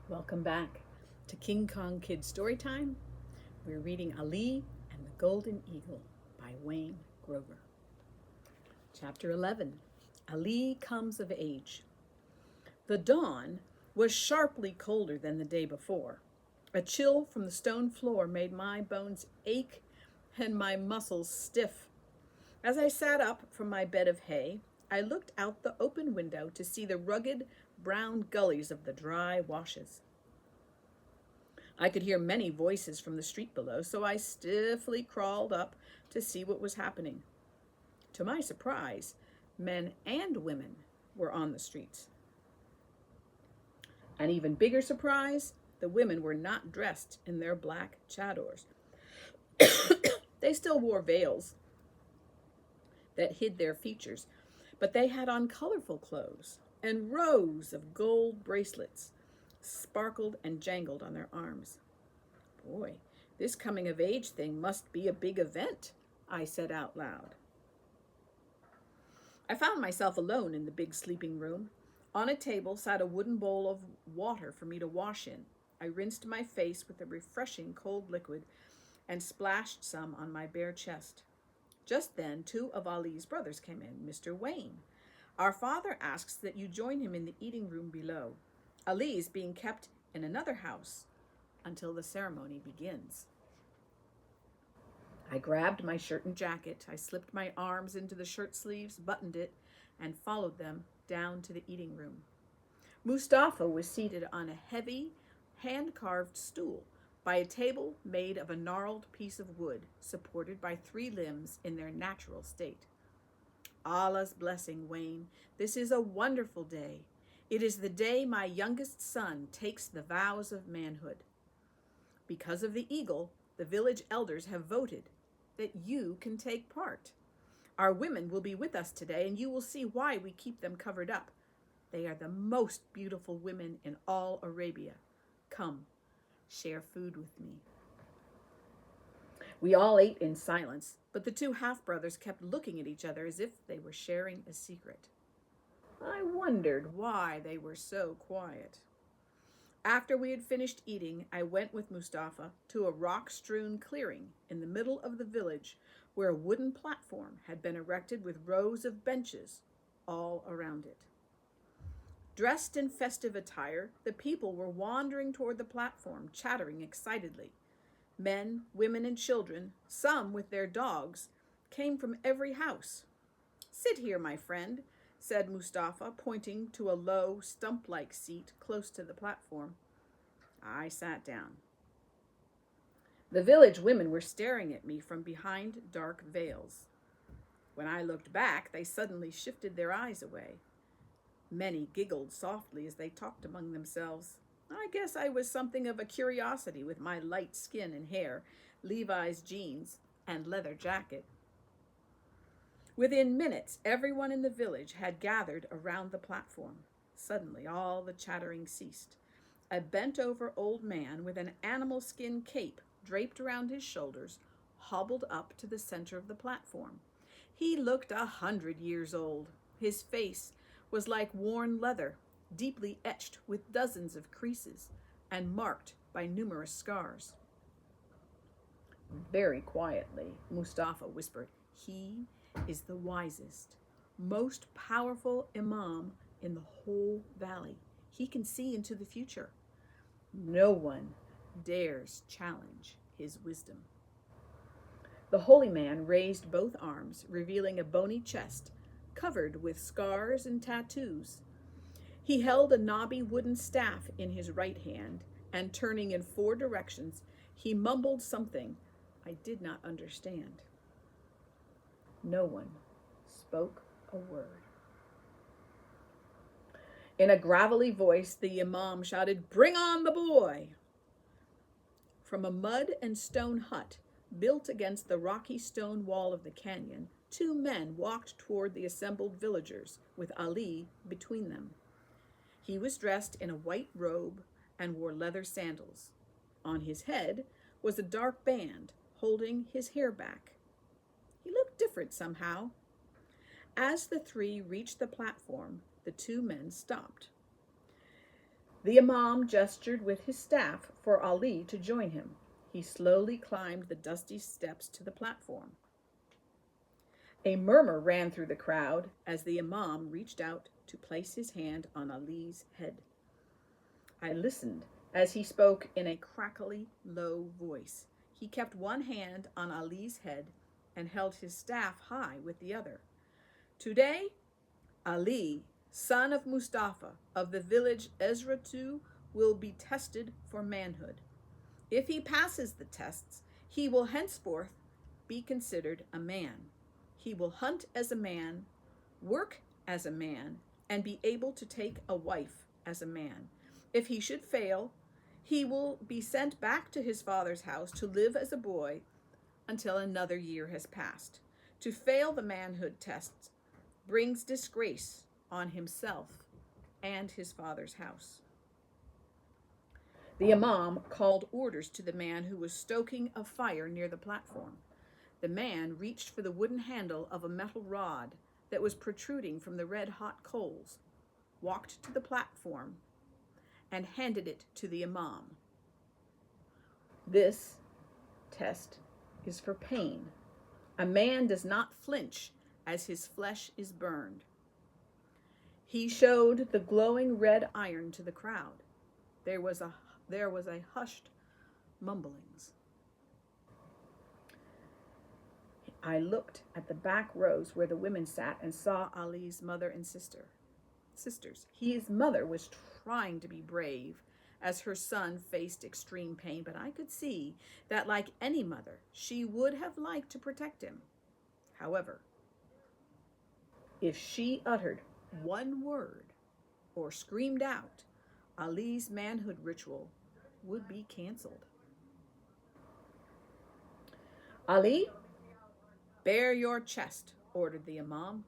Welcome back to King Kong Kids Storytime. We're reading Ali and the Golden Eagle by Wayne Grover. Chapter 11, Ali Comes of Age. The dawn was sharply colder than the day before. A chill from the stone floor made my bones ache and my muscles stiff. As I sat up from my bed of hay, I looked out the open window to see the rugged brown gullies of the dry washes. I could hear many voices from the street below, so I stiffly crawled up to see what was happening. To my surprise, men and women were on the streets. An even bigger surprise, the women were not dressed in their black chadors. They still wore veils that hid their features, but they had on colorful clothes, and rows of gold bracelets sparkled and jangled on their arms. Boy, this coming of age thing must be a big event, I said out loud. I found myself alone in the big sleeping room. On a table sat a wooden bowl of water for me to wash in. I rinsed my face with a refreshing cold liquid and splashed some on my bare chest. Just then, two of Ali's brothers came in. Mr. Wayne, our father asks that you join him in the eating room below. Ali is being kept in another house until the ceremony begins. I grabbed my shirt and jacket. I slipped my arms into the shirt sleeves, buttoned it, and followed them down to the eating room. Mustafa was seated on a heavy, hand-carved stool by a table made of a gnarled piece of wood, supported by three limbs in their natural state. Allah's blessing, Wayne. This is a wonderful day. It is the day my youngest son takes the vows of manhood. Because of the eagle, the village elders have voted that you can take part. Our women will be with us today, and you will see why we keep them covered up. They are the most beautiful women in all Arabia. Come, share food with me. We all ate in silence, but the two half-brothers kept looking at each other as if they were sharing a secret. I wondered why they were so quiet. After we had finished eating, I went with Mustafa to a rock-strewn clearing in the middle of the village where a wooden platform had been erected with rows of benches all around it. Dressed in festive attire, the people were wandering toward the platform, chattering excitedly. Men, women, and children, some with their dogs, came from every house. Sit here, my friend, said Mustafa, pointing to a low, stump-like seat close to the platform. I sat down. The village women were staring at me from behind dark veils. When I looked back, they suddenly shifted their eyes away. Many giggled softly as they talked among themselves. I guess I was something of a curiosity with my light skin and hair, Levi's jeans, and leather jacket. Within minutes, everyone in the village had gathered around the platform. Suddenly, all the chattering ceased. A bent-over old man with an animal skin cape draped around his shoulders hobbled up to the center of the platform. He looked 100 years old. His face was like worn leather, deeply etched with dozens of creases and marked by numerous scars. Very quietly, Mustafa whispered, "He is the wisest, most powerful imam in the whole valley. He can see into the future. No one dares challenge his wisdom." The holy man raised both arms, revealing a bony chest covered with scars and tattoos. He held a knobby wooden staff in his right hand, and turning in 4 directions, he mumbled something I did not understand. No one spoke a word. In a gravelly voice, the imam shouted, "Bring on the boy!" From a mud and stone hut built against the rocky stone wall of the canyon, 2 men walked toward the assembled villagers, with Ali between them. He was dressed in a white robe and wore leather sandals. On his head was a dark band holding his hair back. He looked different somehow. As the 3 reached the platform, the 2 men stopped. The Imam gestured with his staff for Ali to join him. He slowly climbed the dusty steps to the platform. A murmur ran through the crowd as the Imam reached out to place his hand on Ali's head. I listened as he spoke in a crackly, low voice. He kept one hand on Ali's head and held his staff high with the other. Today, Ali, son of Mustafa of the village Ezratu, will be tested for manhood. If he passes the tests, he will henceforth be considered a man. He will hunt as a man, work as a man, and be able to take a wife as a man. If he should fail, he will be sent back to his father's house to live as a boy until another year has passed. To fail the manhood tests brings disgrace on himself and his father's house. The Imam called orders to the man who was stoking a fire near the platform. The man reached for the wooden handle of a metal rod that was protruding from the red-hot coals, walked to the platform, and handed it to the Imam. This test is for pain. A man does not flinch as his flesh is burned. He showed the glowing red iron to the crowd. There was a hushed mumblings. I looked at the back rows where the women sat and saw Ali's mother and sisters. His mother was trying to be brave as her son faced extreme pain, but I could see that, like any mother, she would have liked to protect him. However, if she uttered one word or screamed out, Ali's manhood ritual would be canceled. Ali, bare your chest, ordered the Imam.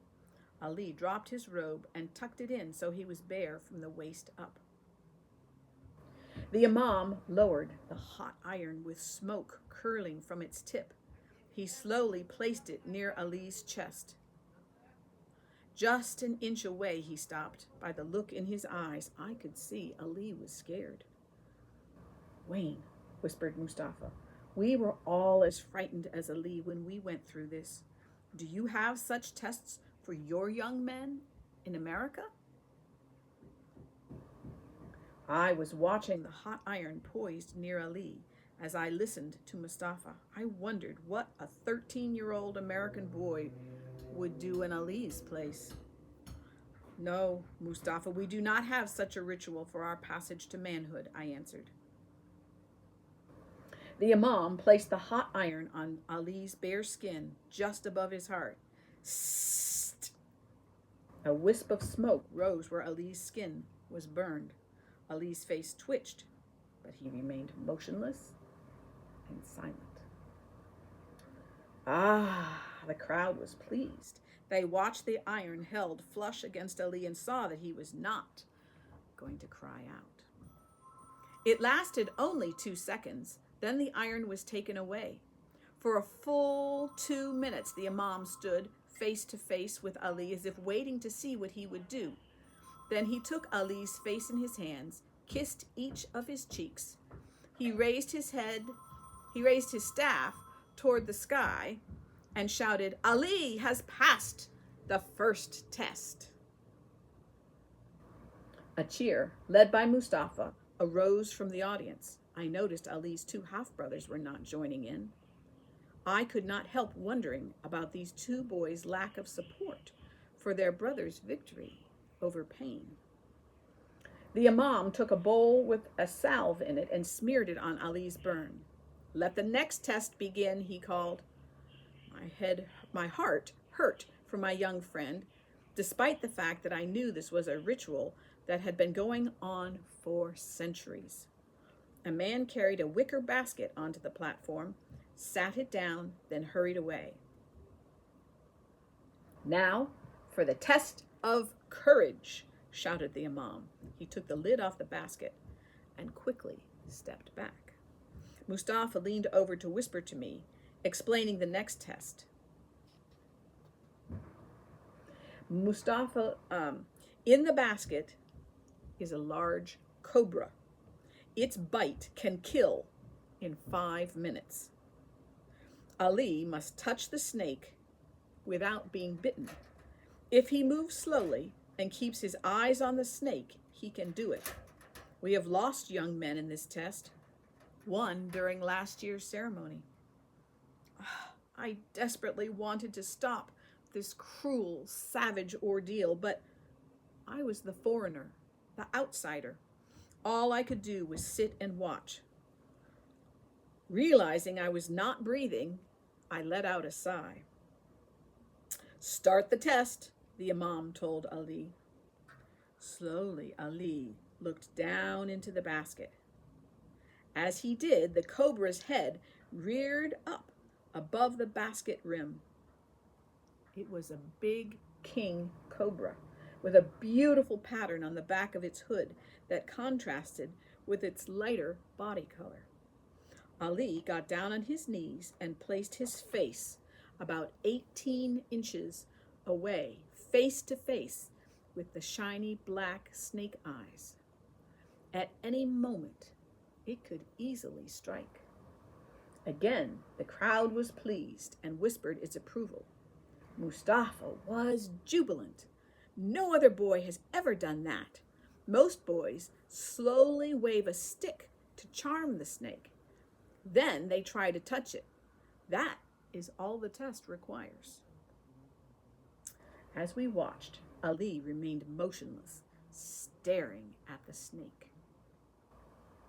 Ali dropped his robe and tucked it in so he was bare from the waist up. The Imam lowered the hot iron with smoke curling from its tip. He slowly placed it near Ali's chest. Just an inch away he stopped. By the look in his eyes, I could see Ali was scared. Wayne, whispered Mustafa, we were all as frightened as Ali when we went through this. Do you have such tests for your young men in America? I was watching the hot iron poised near Ali as I listened to Mustafa. I wondered what a 13-year-old American boy would do in Ali's place. No, Mustafa, we do not have such a ritual for our passage to manhood, I answered. The Imam placed the hot iron on Ali's bare skin just above his heart. Sst! A wisp of smoke rose where Ali's skin was burned. Ali's face twitched, but he remained motionless and silent. Ah, the crowd was pleased. They watched the iron held flush against Ali and saw that he was not going to cry out. It lasted only 2 seconds. Then the iron was taken away. For a full 2 minutes, the Imam stood face to face with Ali as if waiting to see what he would do. Then he took Ali's face in his hands, kissed each of his cheeks. He raised his staff toward the sky and shouted, Ali has passed the first test. A cheer, led by Mustafa, arose from the audience. I noticed Ali's 2 half-brothers were not joining in. I could not help wondering about these 2 boys' lack of support for their brother's victory over pain. The Imam took a bowl with a salve in it and smeared it on Ali's burn. Let the next test begin, he called. My heart hurt for my young friend, despite the fact that I knew this was a ritual that had been going on for centuries. A man carried a wicker basket onto the platform, sat it down, then hurried away. Now, for the test of courage, shouted the Imam. He took the lid off the basket and quickly stepped back. Mustafa leaned over to whisper to me, explaining the next test. Mustafa, in the basket is a large cobra. Its bite can kill in 5 minutes. Ali must touch the snake without being bitten. If he moves slowly and keeps his eyes on the snake, he can do it. We have lost young men in this test, one during last year's ceremony. I desperately wanted to stop this cruel, savage ordeal, but I was the foreigner, the outsider. All I could do was sit and watch. Realizing I was not breathing, I let out a sigh. "Start the test," the Imam told Ali. Slowly, Ali looked down into the basket. As he did, the cobra's head reared up above the basket rim. It was a big king cobra with a beautiful pattern on the back of its hood that contrasted with its lighter body color. Ali got down on his knees and placed his face about 18 inches away, face to face with the shiny black snake eyes. At any moment, it could easily strike. Again, the crowd was pleased and whispered its approval. Mustafa was jubilant. No other boy has ever done that. Most boys slowly wave a stick to charm the snake. Then they try to touch it. That is all the test requires. As we watched, Ali remained motionless, staring at the snake.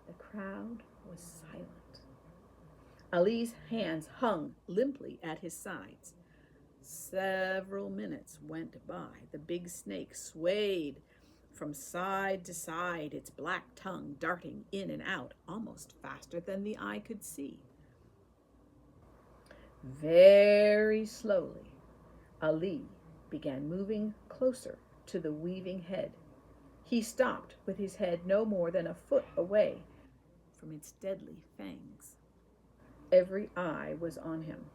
The crowd was silent. Ali's hands hung limply at his sides. Several minutes went by. The big snake swayed from side to side, its black tongue darting in and out almost faster than the eye could see. Very slowly, Ali began moving closer to the weaving head. He stopped with his head no more than a foot away from its deadly fangs. Every eye was on him.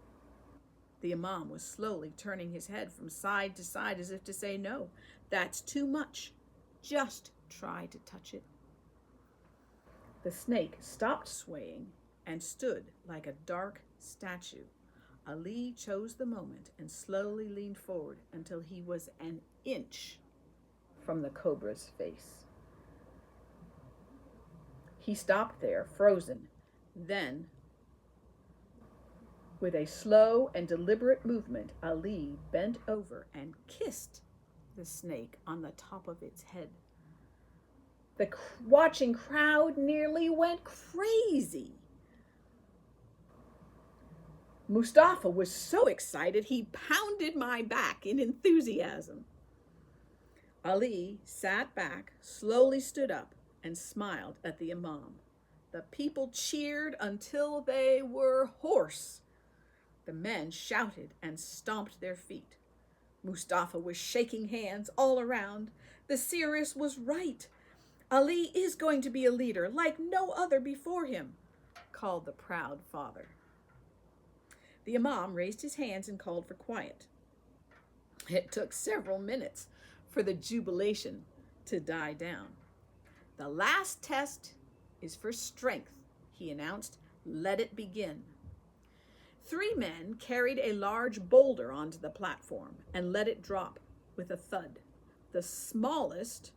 The Imam was slowly turning his head from side to side as if to say, "No, that's too much. Just try to touch it." The snake stopped swaying and stood like a dark statue. Ali chose the moment and slowly leaned forward until he was an inch from the cobra's face. He stopped there, frozen. Then, with a slow and deliberate movement, Ali bent over and kissed the snake on the top of its head. The watching crowd nearly went crazy. Mustafa was so excited he pounded my back in enthusiasm. Ali sat back, slowly stood up, and smiled at the Imam. The people cheered until they were hoarse. The men shouted and stomped their feet. Mustafa was shaking hands all around. The seeress was right. Ali is going to be a leader like no other before him, called the proud father. The Imam raised his hands and called for quiet. It took several minutes for the jubilation to die down. "The last test is for strength," he announced. "Let it begin." 3 men carried a large boulder onto the platform and let it drop with a thud. The smallest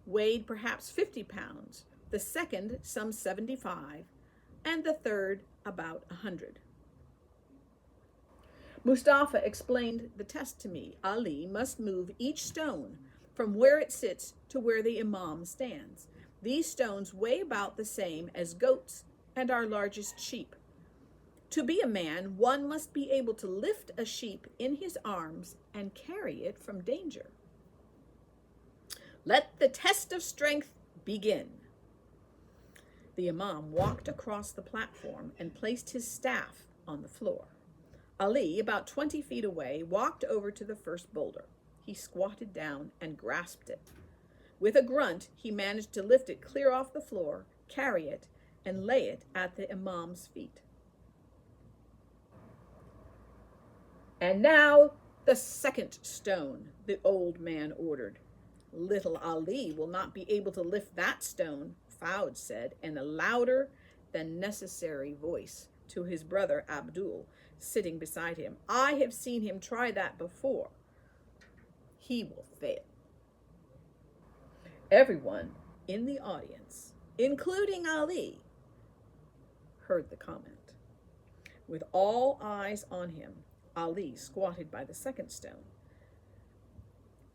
weighed perhaps 50 pounds, the second some 75, and the third about 100. Mustafa explained the test to me. Ali must move each stone from where it sits to where the Imam stands. These stones weigh about the same as goats and our largest sheep. To be a man, one must be able to lift a sheep in his arms and carry it from danger. Let the test of strength begin. The Imam walked across the platform and placed his staff on the floor. Ali, about 20 feet away, walked over to the first boulder. He squatted down and grasped it. With a grunt, he managed to lift it clear off the floor, carry it, and lay it at the Imam's feet. "And now the second stone," the old man ordered. Little Ali will not be able to lift that stone, Fouad said in a louder than necessary voice to his brother Abdul, sitting beside him. I have seen him try that before. He will fail. Everyone in the audience, including Ali, heard the comment. With all eyes on him, Ali squatted by the second stone.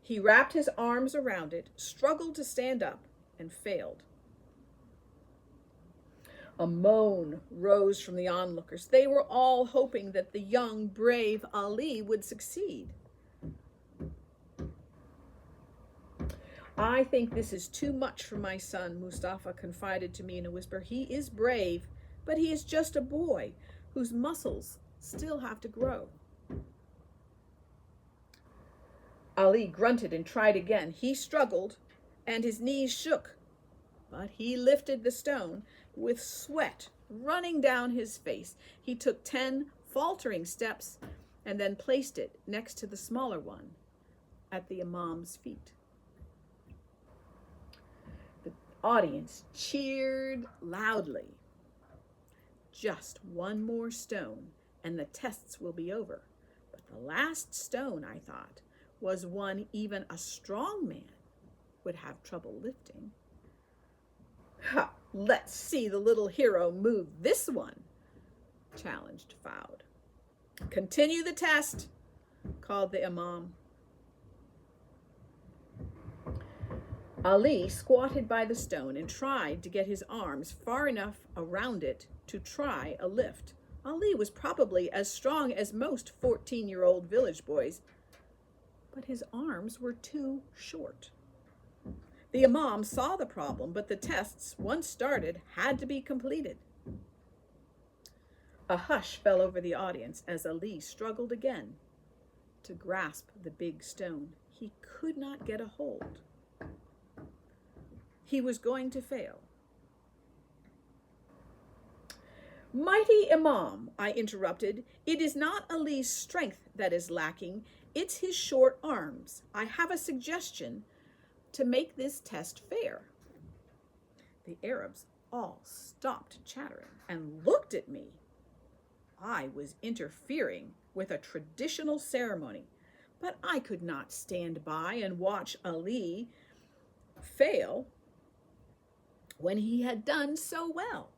He wrapped his arms around it, struggled to stand up, and failed. A moan rose from the onlookers. They were all hoping that the young, brave Ali would succeed. I think this is too much for my son, Mustafa confided to me in a whisper. He is brave, but he is just a boy whose muscles still have to grow. Ali grunted and tried again. He struggled, and his knees shook, but he lifted the stone with sweat running down his face. He took 10 faltering steps and then placed it next to the smaller one at the Imam's feet. The audience cheered loudly. Just one more stone, and the tests will be over. But the last stone, I thought, was one even a strong man would have trouble lifting. Ha! Let's see the little hero move this one, challenged Fouad. Continue the test, called the Imam. Ali squatted by the stone and tried to get his arms far enough around it to try a lift. Ali was probably as strong as most 14-year-old village boys, but his arms were too short. The Imam saw the problem, but the tests, once started, had to be completed. A hush fell over the audience as Ali struggled again to grasp the big stone. He could not get a hold. He was going to fail. Mighty Imam, I interrupted, it is not Ali's strength that is lacking, it's his short arms. I have a suggestion to make this test fair. The Arabs all stopped chattering and looked at me. I was interfering with a traditional ceremony, but I could not stand by and watch Ali fail when he had done so well.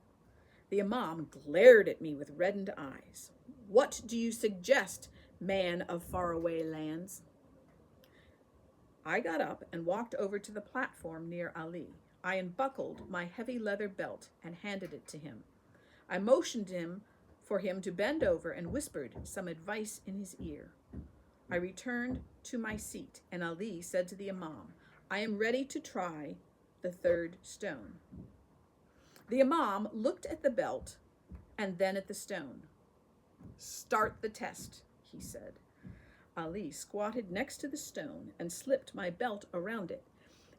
The Imam glared at me with reddened eyes. What do you suggest, man of faraway lands? I got up and walked over to the platform near Ali. I unbuckled my heavy leather belt and handed it to him. I motioned for him to bend over and whispered some advice in his ear. I returned to my seat, and Ali said to the Imam, I am ready to try the third stone. The Imam looked at the belt and then at the stone. Start the test, he said. Ali squatted next to the stone and slipped my belt around it.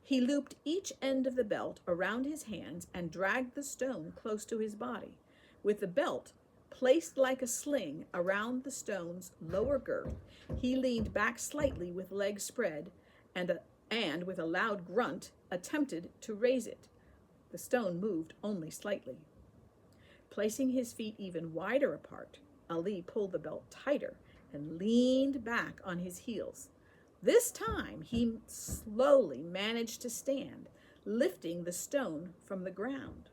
He looped each end of the belt around his hands and dragged the stone close to his body. With the belt placed like a sling around the stone's lower girth, he leaned back slightly with legs spread and with a loud grunt, attempted to raise it. The stone moved only slightly. Placing his feet even wider apart, Ali pulled the belt tighter and leaned back on his heels. This time, he slowly managed to stand, lifting the stone from the ground.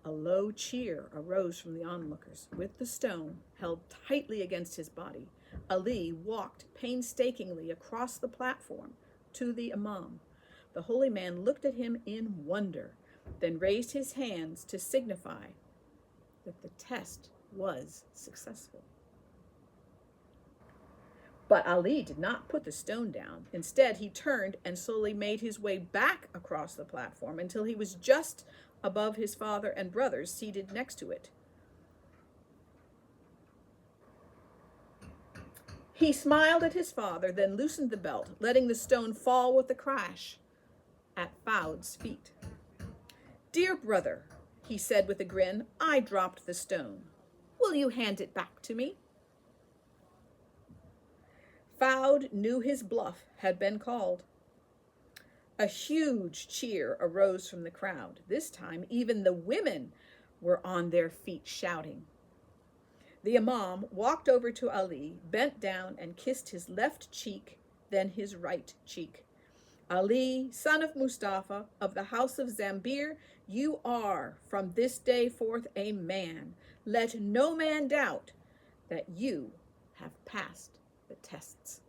A low cheer arose from the onlookers. With the stone held tightly against his body, Ali walked painstakingly across the platform to the Imam. The holy man looked at him in wonder, then raised his hands to signify that the test was successful. But Ali did not put the stone down. Instead, he turned and slowly made his way back across the platform until he was just above his father and brothers seated next to it. He smiled at his father, then loosened the belt, letting the stone fall with a crash at Fouad's feet. Dear brother, he said with a grin, I dropped the stone. Will you hand it back to me? Fouad knew his bluff had been called. A huge cheer arose from the crowd. This time, even the women were on their feet shouting. The Imam walked over to Ali, bent down, and kissed his left cheek, then his right cheek. Ali, son of Mustafa, of the house of Zambir, you are from this day forth a man. Let no man doubt that you have passed the tests.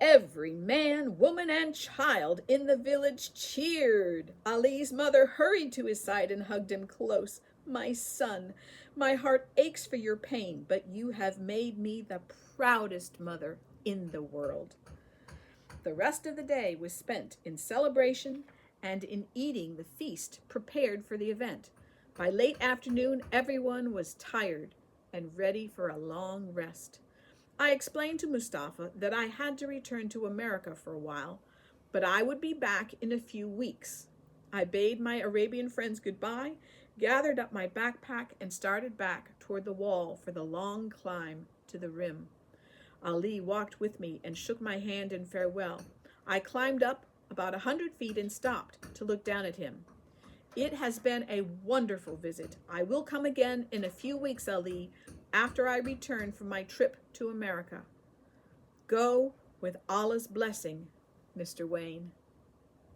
Every man, woman, and child in the village cheered. Ali's mother hurried to his side and hugged him close. My son, my heart aches for your pain, but you have made me the proudest mother in the world. The rest of the day was spent in celebration and in eating the feast prepared for the event. By late afternoon, everyone was tired and ready for a long rest. I explained to Mustafa that I had to return to America for a while, but I would be back in a few weeks. I bade my Arabian friends goodbye, gathered up my backpack, and started back toward the wall for the long climb to the rim. Ali walked with me and shook my hand in farewell. I climbed up about 100 feet and stopped to look down at him. It has been a wonderful visit. I will come again in a few weeks, Ali, after I return from my trip to America. Go with Allah's blessing, Mr. Wayne.